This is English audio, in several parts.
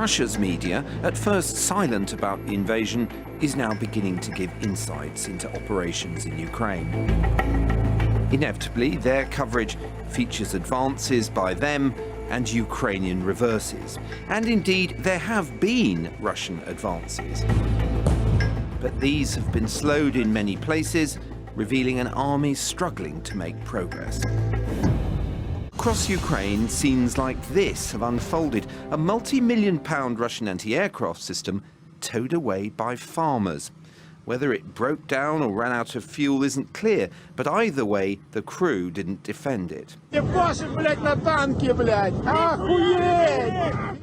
Russia's media, at first silent about the invasion, is now beginning to give insights into operations in Ukraine. Inevitably, their coverage features advances by them and Ukrainian reverses. And indeed, there have been Russian advances. But these have been slowed in many places, revealing an army struggling to make progress. Across Ukraine, scenes like this have unfolded. A multi-million-pound Russian anti-aircraft system towed away by farmers. Whether it broke down or ran out of fuel isn't clear, but either way, the crew didn't defend it.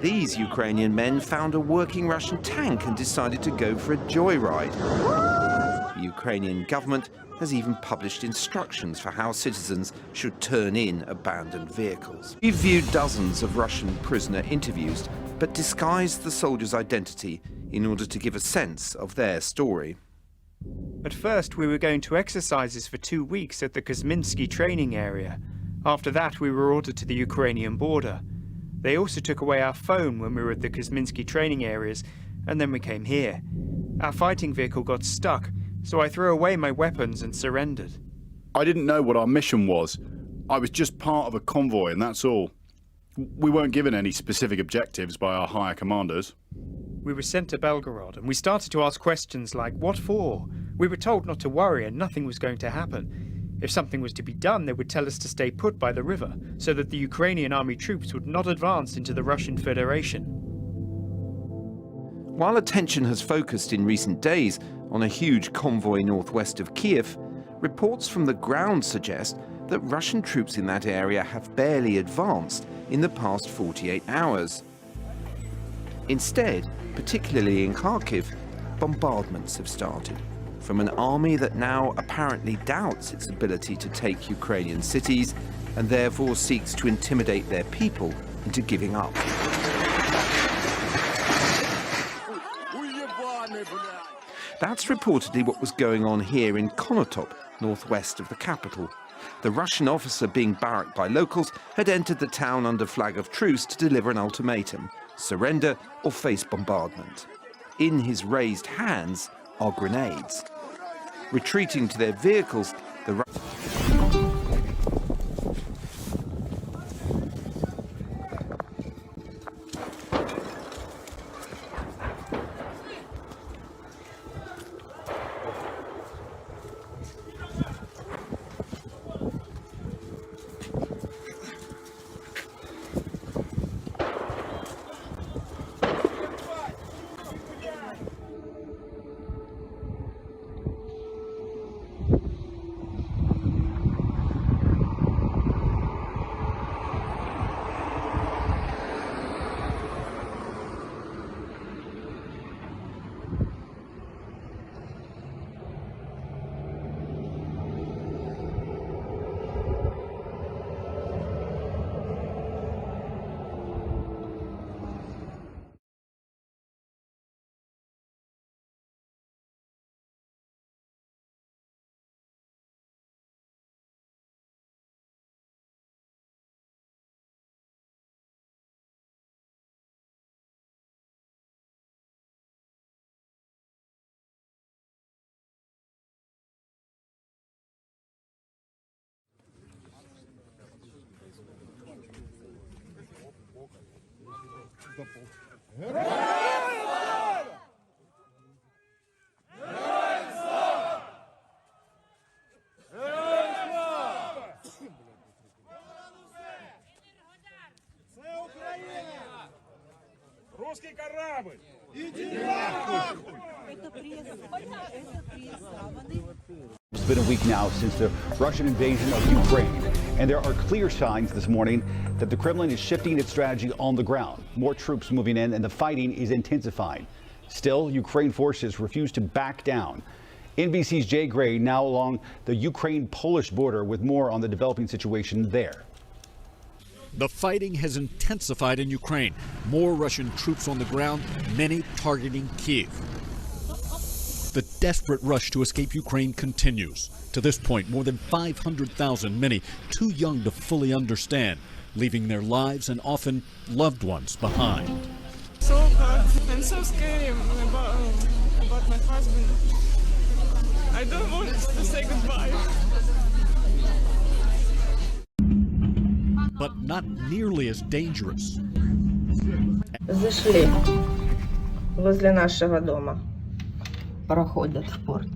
These Ukrainian men found a working Russian tank and decided to go for a joyride. The Ukrainian government has even published instructions for how citizens should turn in abandoned vehicles. We've viewed dozens of Russian prisoner interviews, but disguised the soldiers' identity in order to give a sense of their story. At first, we were going to exercises for 2 weeks at the Kuzminsky training area. After that, we were ordered to the Ukrainian border. They also took away our phone when we were at the Kuzminsky training areas, and then we came here. Our fighting vehicle got stuck, so I threw away my weapons and surrendered. I didn't know what our mission was. I was just part of a convoy, and that's all. We weren't given any specific objectives by our higher commanders. We were sent to Belgorod, and we started to ask questions like, what for? We were told not to worry and nothing was going to happen. If something was to be done, they would tell us to stay put by the river, so that the Ukrainian army troops would not advance into the Russian Federation. While attention has focused in recent days on a huge convoy northwest of Kiev, reports from the ground suggest that Russian troops in that area have barely advanced in the past 48 hours. Instead, particularly in Kharkiv, bombardments have started from an army that now apparently doubts its ability to take Ukrainian cities and therefore seeks to intimidate their people into giving up. That's reportedly what was going on here in Konotop, northwest of the capital. The Russian officer being barracked by locals had entered the town under flag of truce to deliver an ultimatum: surrender or face bombardment. In his raised hands are grenades. Retreating to their vehicles, the Русский корабль! It's been a week now since the Russian invasion of Ukraine, and there are clear signs this morning that the Kremlin is shifting its strategy on the ground. More troops moving in and the fighting is intensifying. Still, Ukraine forces refuse to back down. NBC's Jay Gray now along the Ukraine-Polish border with more on the developing situation there. The fighting has intensified in Ukraine. More Russian troops on the ground, many targeting Kyiv. The desperate rush to escape Ukraine continues. To this point, more than 500,000, many too young to fully understand, leaving their lives and often loved ones behind. I'm so scared about my husband. I don't want to say goodbye. But not nearly as dangerous. Зашли возле нашего дома. Проходят в порт.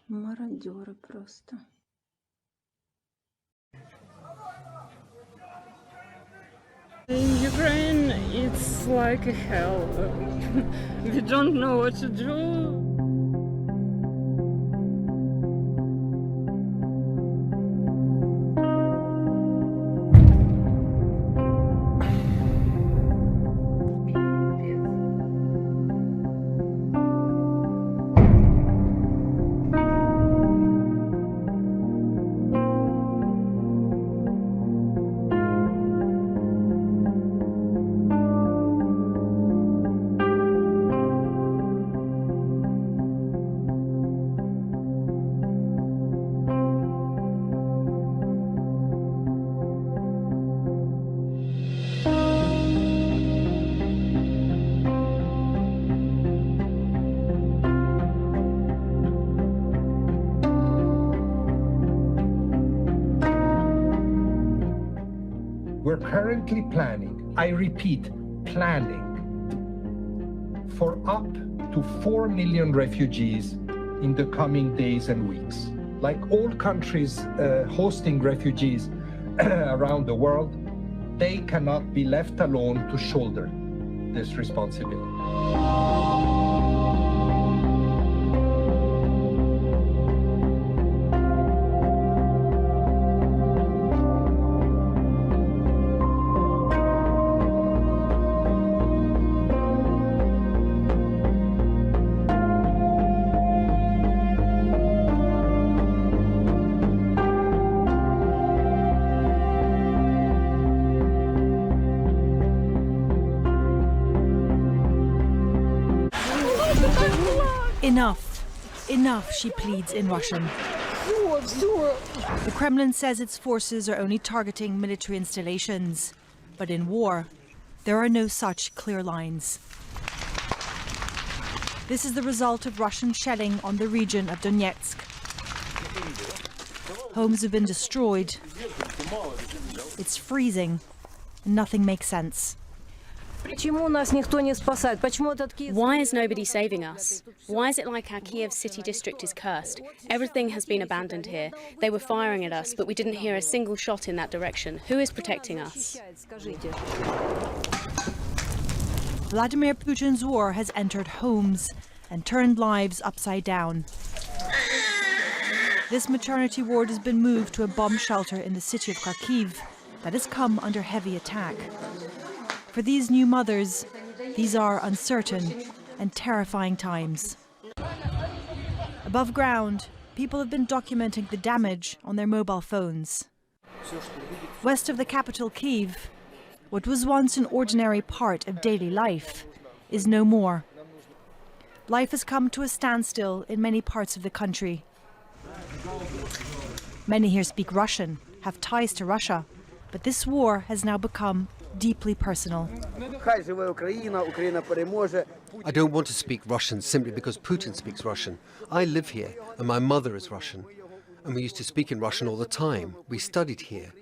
Мародеры просто. In Ukraine, it's like a hell. We don't know what to do. We're currently planning, I repeat, planning, for up to 4 million refugees in the coming days and weeks. Like all countries hosting refugees around the world, they cannot be left alone to shoulder this responsibility. Enough. Enough, she pleads in Russian. The Kremlin says its forces are only targeting military installations. But in war, there are no such clear lines. This is the result of Russian shelling on the region of Donetsk. Homes have been destroyed. It's freezing. Nothing makes sense. Why is nobody saving us? Why is it like our Kiev city district is cursed? Everything has been abandoned here. They were firing at us, but we didn't hear a single shot in that direction. Who is protecting us? Vladimir Putin's war has entered homes and turned lives upside down. This maternity ward has been moved to a bomb shelter in the city of Kharkiv that has come under heavy attack. For these new mothers, these are uncertain and terrifying times. Above ground, people have been documenting the damage on their mobile phones. West of the capital, Kyiv, what was once an ordinary part of daily life is no more. Life has come to a standstill in many parts of the country. Many here speak Russian, have ties to Russia, but this war has now become deeply personal. I don't want to speak Russian simply because Putin speaks Russian. I live here and my mother is Russian. And we used to speak in Russian all the time. We studied here.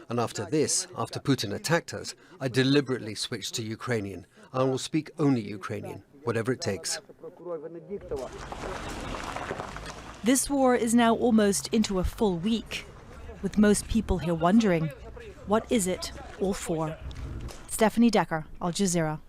And after this, after Putin attacked us, I deliberately switched to Ukrainian. I will speak only Ukrainian, whatever it takes. This war is now almost into a full week, with most people here wondering, what is it all for? Stephanie Decker, Al Jazeera.